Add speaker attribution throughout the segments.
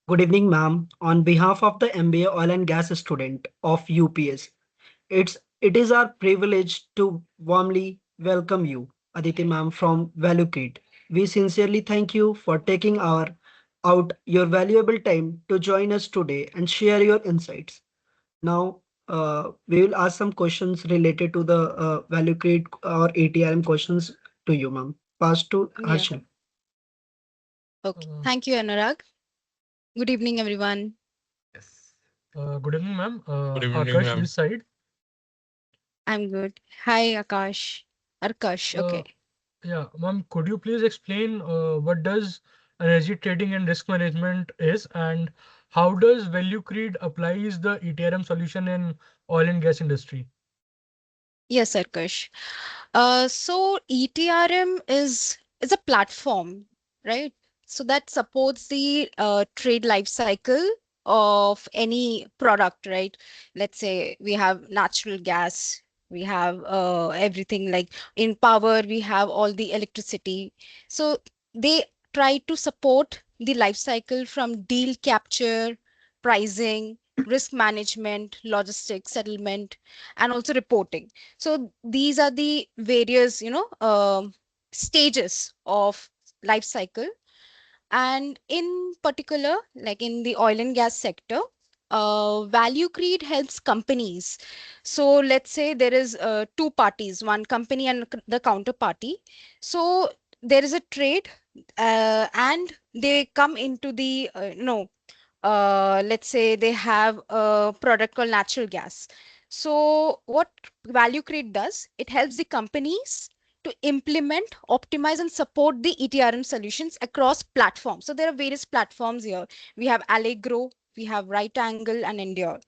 Speaker 1: Good evening, ma'am. On behalf of the MBA Oil and Gas student of UPS, it is our privilege to warmly welcome you, Aditi ma'am from ValueKit. We sincerely thank you for taking out your valuable time to join us today and share your insights. Now, we will ask some questions related to the ValueKit or ATRM questions to you, ma'am. Pass to
Speaker 2: Yeah.
Speaker 1: Harshal.
Speaker 2: Okay.
Speaker 3: Uh,
Speaker 2: Thank you, Anurag. Good evening, everyone.
Speaker 3: yes. Good evening, ma'am.
Speaker 4: Good evening,
Speaker 3: Akash
Speaker 4: ma'am.
Speaker 3: this side.
Speaker 2: I'm good. Hi, Akash. Arkash.
Speaker 3: Uh,
Speaker 2: Okay.
Speaker 3: yeah, ma'am, could you please explain what does energy trading and risk management is, and how does value creed applies the ETRM solution in oil and gas industry?
Speaker 2: Yes, Arkash. So ETRM is a platform, right? So that supports the trade life cycle of any product, right? Let's say we have natural gas, we have everything like in power, we have all the electricity. So they try to support the life cycle from deal capture, pricing, risk management, logistics, settlement, and also reporting. So these are the various, stages of life cycle. And in particular, like in the oil and gas sector, value create helps companies. So let's say there is two parties, one company and the counterparty. So there is a trade, and they come into the, let's say they have a product called natural gas. So what value create does, it helps the companies to implement, optimize, and support the ETRM solutions across platforms. So there are various platforms here. We have Allegro, we have Right Angle, and Endure,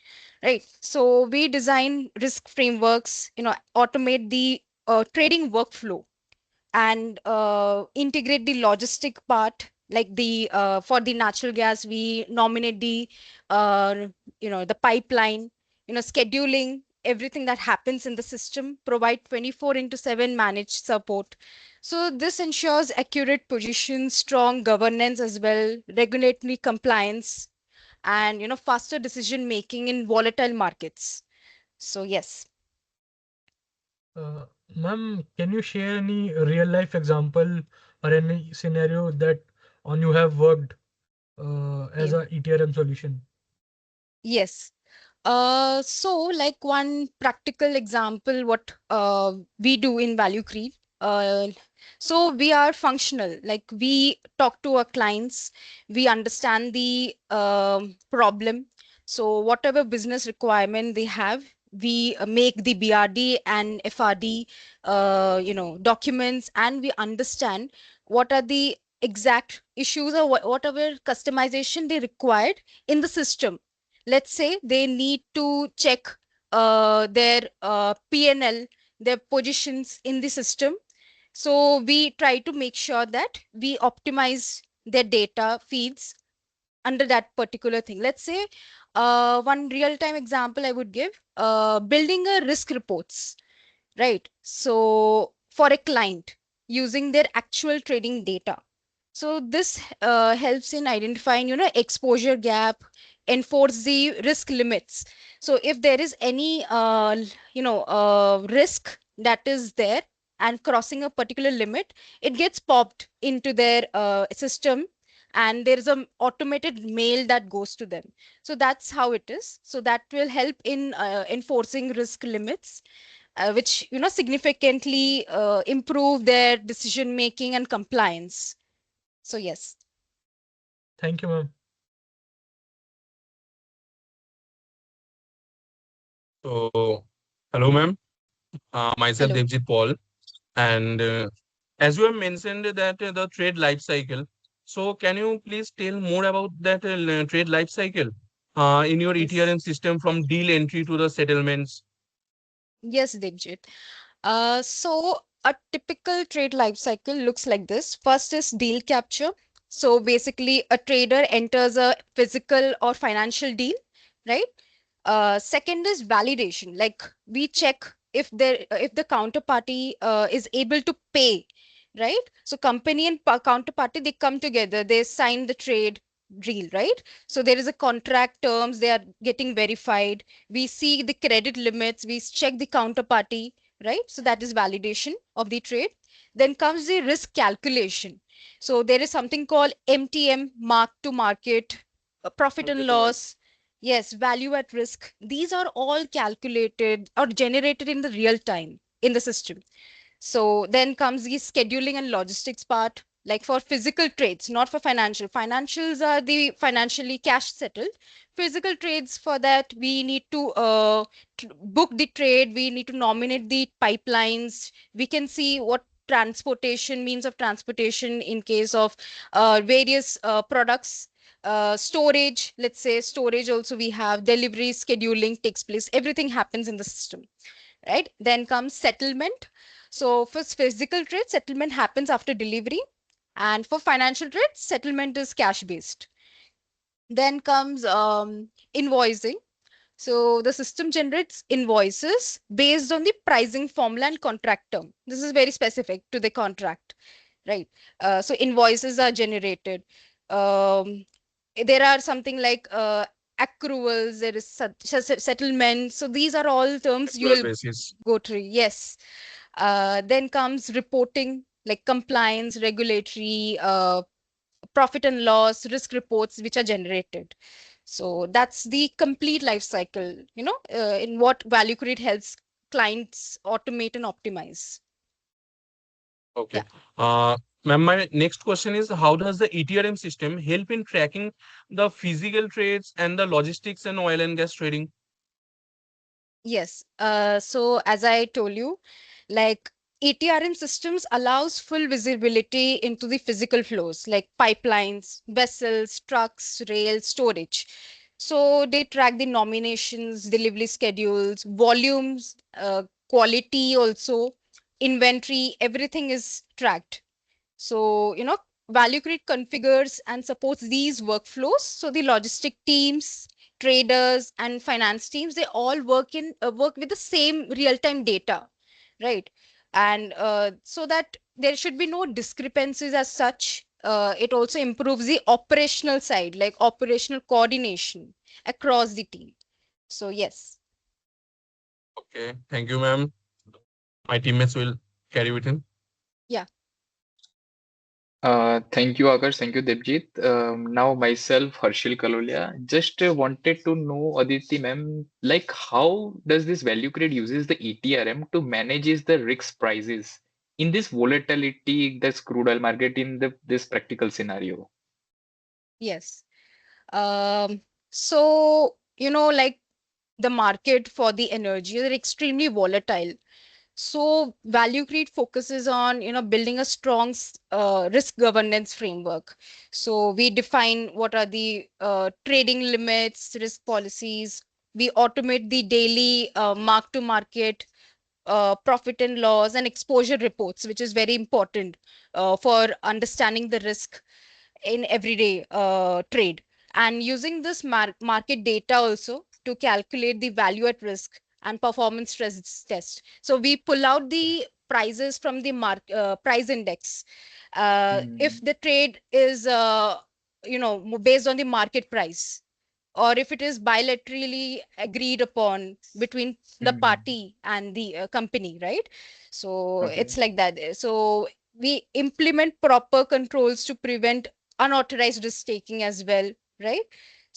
Speaker 2: right? So we design risk frameworks, automate the trading workflow, and integrate the logistic part, like the for the natural gas we nominate the uh, the pipeline, scheduling everything that happens in the system, provide 24 into 7 managed support. So this ensures accurate position, strong governance as well, regulatory compliance, and faster decision making in volatile markets. So yes.
Speaker 3: Uh, Ma'am, can you share any real life example or any scenario that on you have worked as
Speaker 2: Yeah.
Speaker 3: a ETRM solution?
Speaker 2: Yes. So like one practical example, what we do in Value Creed. Uh, so we are functional, like we talk to our clients, we understand the problem. So whatever business requirement they have, we make the BRD and FRD, documents, and we understand what are the exact issues or whatever customization they required in the system. Let's say they need to check their PNL, their positions in the system. So we try to make sure that we optimize their data feeds under that particular thing. Let's say one real time example I would give, building a risk reports, right? So for a client using their actual trading data. So this helps in identifying, exposure gap, enforce the risk limits. So if there is any, risk that is there and crossing a particular limit, it gets popped into their system, and there is an automated mail that goes to them. So that's how it is. So that will help in enforcing risk limits, which significantly improve their decision making and compliance. So yes.
Speaker 3: Thank you, ma'am.
Speaker 4: So, hello, ma'am. Myself
Speaker 2: Hello.
Speaker 4: Devjit Paul, and as you have mentioned that the trade life cycle. So, can you please tell more about that trade life cycle in your
Speaker 2: Yes.
Speaker 4: ETRM system from deal entry to the settlements?
Speaker 2: Yes, Devjit. So a typical trade life cycle looks like this. First is deal capture. So basically, a trader enters a physical or financial deal, right? Second is validation. Like we check if the counterparty is able to pay, right? So company and counterparty, they come together, they sign the trade. real, right? So there is a contract terms, they are getting verified. We see the credit limits, we check the counterparty, right? So that is validation of the trade. Then comes the risk calculation. So there is something called MTM, mark to market, profit and
Speaker 4: Okay, to mark.
Speaker 2: loss. Yes, value at risk. These are all calculated or generated in the real time in the system. So then comes the scheduling and logistics part, like for physical trades, not for financial. Financials are the financially cash settled. Physical trades, for that, we need to book the trade, we need to nominate the pipelines, we can see what transportation, means of transportation in case of various products. Storage, let's say storage also, we have delivery scheduling takes place, everything happens in the system, right? Then comes settlement. So for physical trade, settlement happens after delivery. And for financial trade, settlement is cash based. Then comes invoicing. So the system generates invoices based on the pricing formula and contract term. This is very specific to the contract, right? So invoices are generated. Um, there are something like accruals, there is settlement. So these are all terms you
Speaker 4: Accrual
Speaker 2: will
Speaker 4: basis.
Speaker 2: go through. Yes. Then comes reporting, like compliance, regulatory, profit and loss, risk reports, which are generated. So that's the complete life cycle, in what Value Create helps clients automate and optimize.
Speaker 4: Okay.
Speaker 2: Yeah.
Speaker 4: Ma'am, my next question is, how does the ETRM system help in tracking the physical trades and the logistics and oil and gas trading?
Speaker 2: Yes. So as I told you, like ATRM systems allows full visibility into the physical flows, like pipelines, vessels, trucks, rail, storage. So they track the nominations, delivery schedules, volumes, quality also, inventory, everything is tracked. So, Value Create configures and supports these workflows. So the logistic teams, traders, and finance teams, they all work with the same real-time data, right? And so that there should be no discrepancies as such. It also improves the operational side, like operational coordination across the team. So yes.
Speaker 4: Okay. Thank you, ma'am. My teammates will carry with him.
Speaker 2: Yeah.
Speaker 5: Thank you, Akash. Thank you, Debjit. Now, myself, Harshil Kalolia, just wanted to know, Aditi ma'am, like how does this value create uses the ETRM to manages the risk prices in this volatility, this crude oil market in this practical scenario?
Speaker 2: Yes. Um, so, like the market for the energy are extremely volatile. So Value Create focuses on, building a strong risk governance framework. So we define what are the trading limits, risk policies. We automate the daily mark to market, profit and loss, and exposure reports, which is very important for understanding the risk in everyday trade, and using this market data also to calculate the value at risk and performance stress test. So we pull out the prices from the price index. If
Speaker 5: Hmm.
Speaker 2: the trade is based on the market price, or if it is bilaterally agreed upon between the
Speaker 5: Hmm.
Speaker 2: party and the company, right? So it's
Speaker 5: Okay.
Speaker 2: like that. So we implement proper controls to prevent unauthorized risk taking as well, right?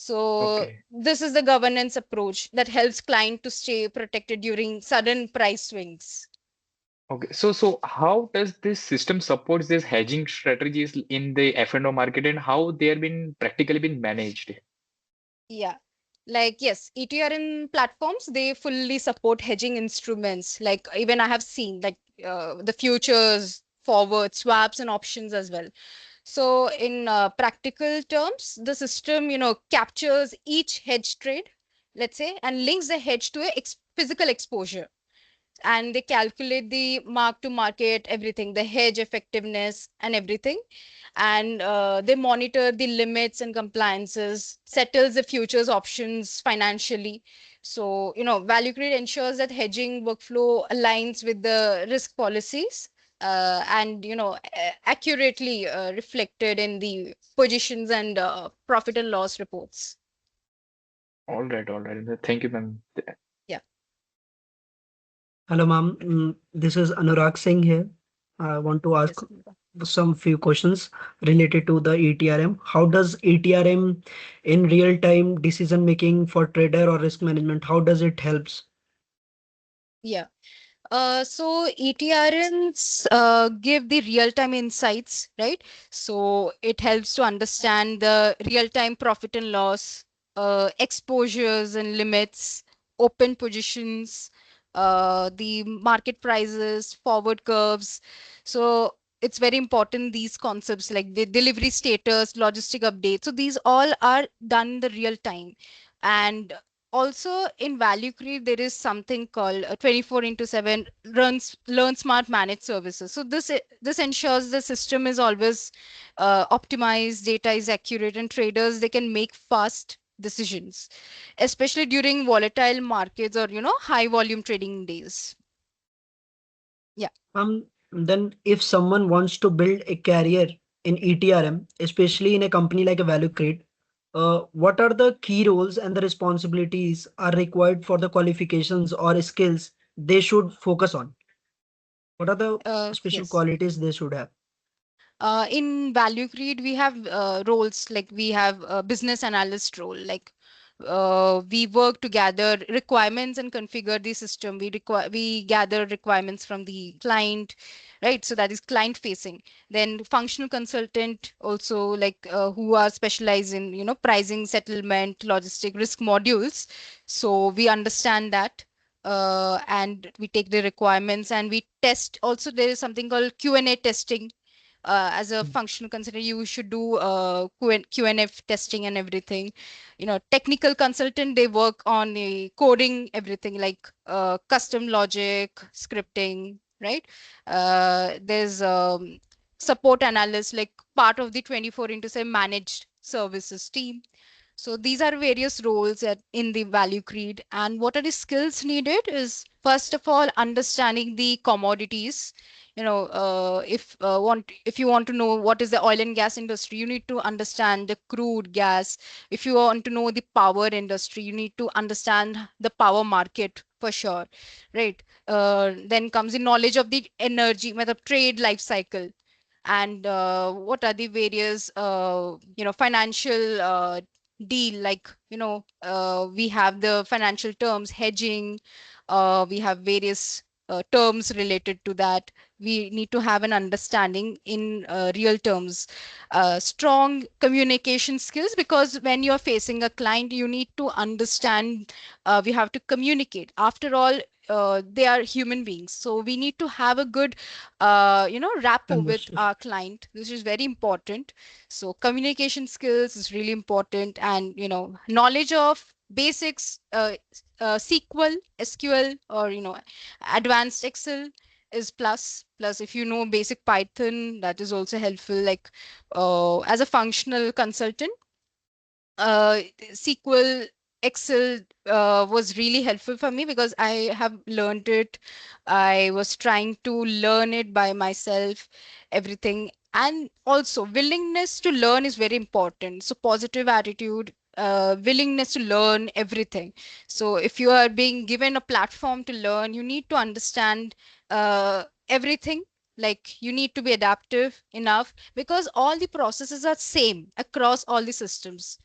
Speaker 2: So
Speaker 5: Okay.
Speaker 2: this is the governance approach that helps client to stay protected during sudden price swings.
Speaker 5: Okay. So how does this system supports these hedging strategies in the F&O market and how they are been practically been managed?
Speaker 2: Yeah. Like, yes, ETRM platforms, they fully support hedging instruments. Like, even I have seen like the futures, forward, swaps, and options as well. So, in practical terms, the system, captures each hedge trade, let's say, and links the hedge to a physical exposure, and they calculate the mark to market, everything, the hedge effectiveness and everything. And they monitor the limits and compliances, settles the futures options financially. So, Value Create ensures that hedging workflow aligns with the risk policies and accurately reflected in the positions and profit and loss reports.
Speaker 5: All right, all right. Thank you, ma'am.
Speaker 2: Yeah.
Speaker 1: Hello, ma'am. This is Anurag Singh here. I want to ask
Speaker 2: Yes.
Speaker 1: some few questions related to the ETRM. How does ETRM in real time decision making for trader or risk management? How does it helps?
Speaker 2: Yeah. So ETRNs give the real-time insights, right? So it helps to understand the real-time profit and loss, exposures and limits, open positions, the market prices, forward curves. So it's very important, these concepts like the delivery status, logistic updates. So these all are done in the real time. And also in value create there is something called 24 into 7 runs learn smart managed services. So this ensures the system is always optimized, data is accurate, and traders they can make fast decisions, especially during volatile markets or high volume trading days. Yeah.
Speaker 1: Then if someone wants to build a career in ETRM, especially in a company like a Value Crate, what are the key roles and the responsibilities are required for the qualifications or skills they should focus on? What are the special
Speaker 2: Yes.
Speaker 1: qualities they should have?
Speaker 2: In value create, we have roles like we have a business analyst role. Like we work to gather requirements and configure the system. We gather requirements from the client, right? So that is client facing. Then functional consultant also like who are specialized in pricing, settlement, logistic, risk modules. So we understand that. And we take the requirements and we test. Also, there is something called Q&A testing. As a functional consultant, you should do QNF testing and everything. Technical consultant, they work on the coding, everything like custom logic, scripting, right? There's support analyst, like part of the 24 into 7 managed services team. So these are various roles in the value creed. And what are the skills needed is, first of all, understanding the commodities. If you want to know what is the oil and gas industry, you need to understand the crude gas. If you want to know the power industry, you need to understand the power market for sure, right? Then comes the knowledge of the energy, trade life cycle, and what are the various financial deal, like we have the financial terms, hedging, we have various terms related to that. We need to have an understanding in real terms. Strong communication skills, because when you're facing a client, you need to understand. We have to communicate. After all, they are human beings, so we need to have a good rapport with
Speaker 1: Conversation.
Speaker 2: our client. This is very important. So communication skills is really important, and knowledge of basics, SQL, or advanced Excel is plus. If you know basic Python, that is also helpful. Like as a functional consultant, SQL, Excel was really helpful for me because I have learned it. I was trying to learn it by myself, everything. And also, willingness to learn is very important. So, positive attitude, willingness to learn everything. So, if you are being given a platform to learn, you need to understand everything. Like you need to be adaptive enough, because all the processes are same across all the systems.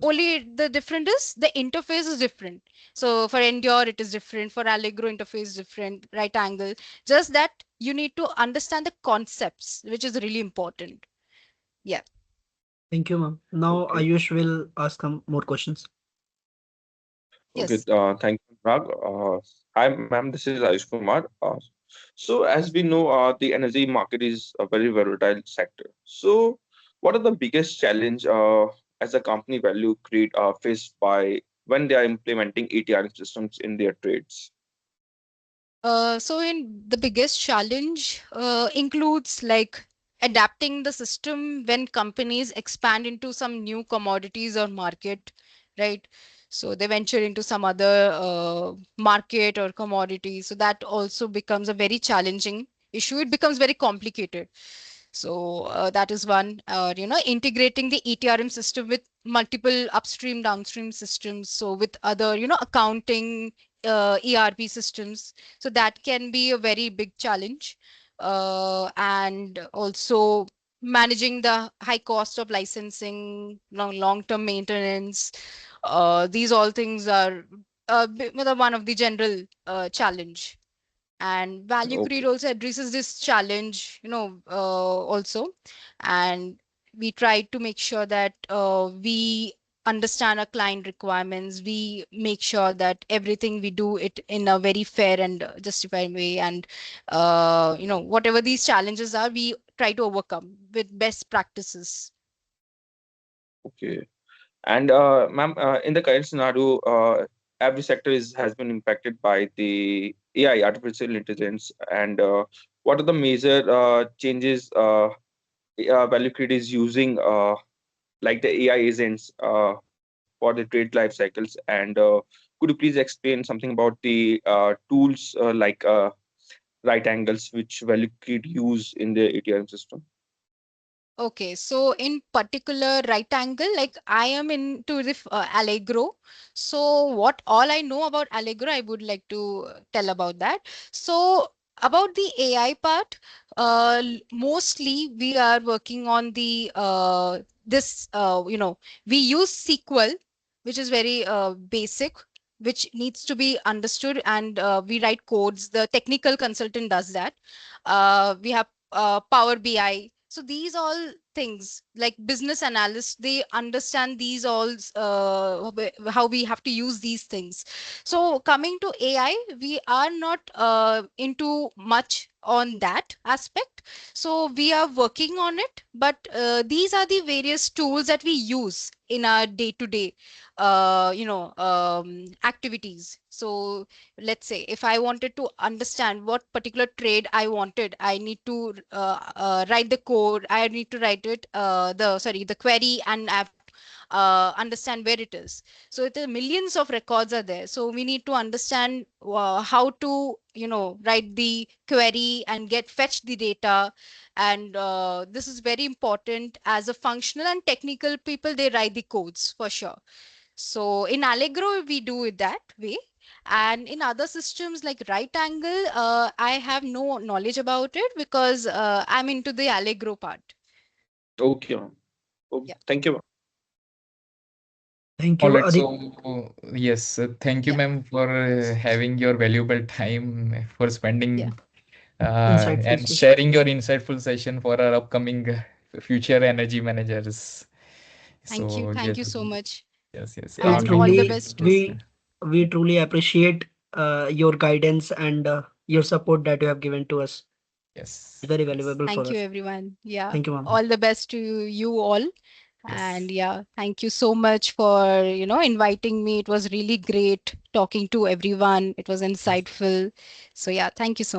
Speaker 2: Only the different is the interface is different. So for Endure it is different, for Allegro interface is different, right angle. Just that you need to understand the concepts, which is really important. Yeah.
Speaker 1: Thank you, ma'am. Now
Speaker 4: Okay.
Speaker 1: Ayush will ask some more questions.
Speaker 4: Okay.
Speaker 2: Yes.
Speaker 4: Thank you, Rag. Hi, ma'am. This is Ayush Kumar. So, as we know, the energy market is a very volatile sector. So, what are the biggest challenge as a company value create faced by when they are implementing ETR systems in their trades?
Speaker 2: So in the biggest challenge includes like adapting the system when companies expand into some new commodities or market, right? So they venture into some other market or commodity. So that also becomes a very challenging. issue, it becomes very complicated. So that is one, integrating the ETRM system with multiple upstream, downstream systems. So with other, accounting, ERP systems. So that can be a very big challenge. And also managing the high cost of licensing, long-term maintenance. These all things are one of the general challenge. And value creed
Speaker 4: Okay.
Speaker 2: also addresses this challenge, also. And we try to make sure that we understand our client requirements. We make sure that everything we do it in a very fair and justified way. And whatever these challenges are, we try to overcome with best practices.
Speaker 4: Okay. And ma'am, in the current scenario, every sector is has been impacted by the AI, artificial intelligence, and what are the major changes Value Create is using, like the AI agents, for the trade life cycles? And could you please explain something about the tools like right angles which Value Create use in the ATRM system?
Speaker 2: Okay, so in particular, right angle, like I am into the Allegro. So what all I know about Allegro, I would like to tell about that. So about the AI part, mostly we are working on the this we use SQL, which is very basic, which needs to be understood, and we write codes. The technical consultant does that. We have Power BI. So these all things like business analysts, they understand these all how we have to use these things. So coming to AI, we are not into much on that aspect. So we are working on it, but these are the various tools that we use in our day-to-day, activities. So let's say if I wanted to understand what particular trade I wanted, I need to write the code. I need to write it the query, and I have to understand where it is. So the millions of records are there, so we need to understand how to write the query and get fetch the data. And this is very important. As a functional and technical people, they write the codes for sure. So in Allegro, we do it that way. And in other systems like right angle, I have no knowledge about it because I'm into the Allegro part.
Speaker 4: Okay, ma'am. Oh,
Speaker 2: Yeah.
Speaker 4: thank you, ma'am.
Speaker 1: Thank
Speaker 6: All
Speaker 1: you,
Speaker 6: right,
Speaker 1: Adit.
Speaker 6: so yes, thank you,
Speaker 2: Yeah.
Speaker 6: ma'am, for having your valuable time for
Speaker 2: Yeah.
Speaker 6: spending
Speaker 1: Insightful
Speaker 6: and
Speaker 1: session.
Speaker 6: sharing your insightful session for our upcoming future energy managers.
Speaker 2: Thank you.
Speaker 6: So
Speaker 2: Thank
Speaker 6: yes,
Speaker 2: you so much.
Speaker 6: yes.
Speaker 1: We
Speaker 2: And all
Speaker 6: And
Speaker 2: the
Speaker 1: truly
Speaker 2: best to.
Speaker 1: we we truly appreciate your guidance and your support that you have given to us.
Speaker 6: yes,
Speaker 1: It's very
Speaker 6: yes,
Speaker 1: valuable for
Speaker 2: Thank you,
Speaker 1: us.
Speaker 2: everyone. Yeah.
Speaker 1: Thank you, ma'am.
Speaker 2: All the best to you all. And
Speaker 6: yes.
Speaker 2: yeah, thank you so much for, inviting me. It was really great talking to everyone. It was
Speaker 6: Yes.
Speaker 2: insightful. So yeah, thank you so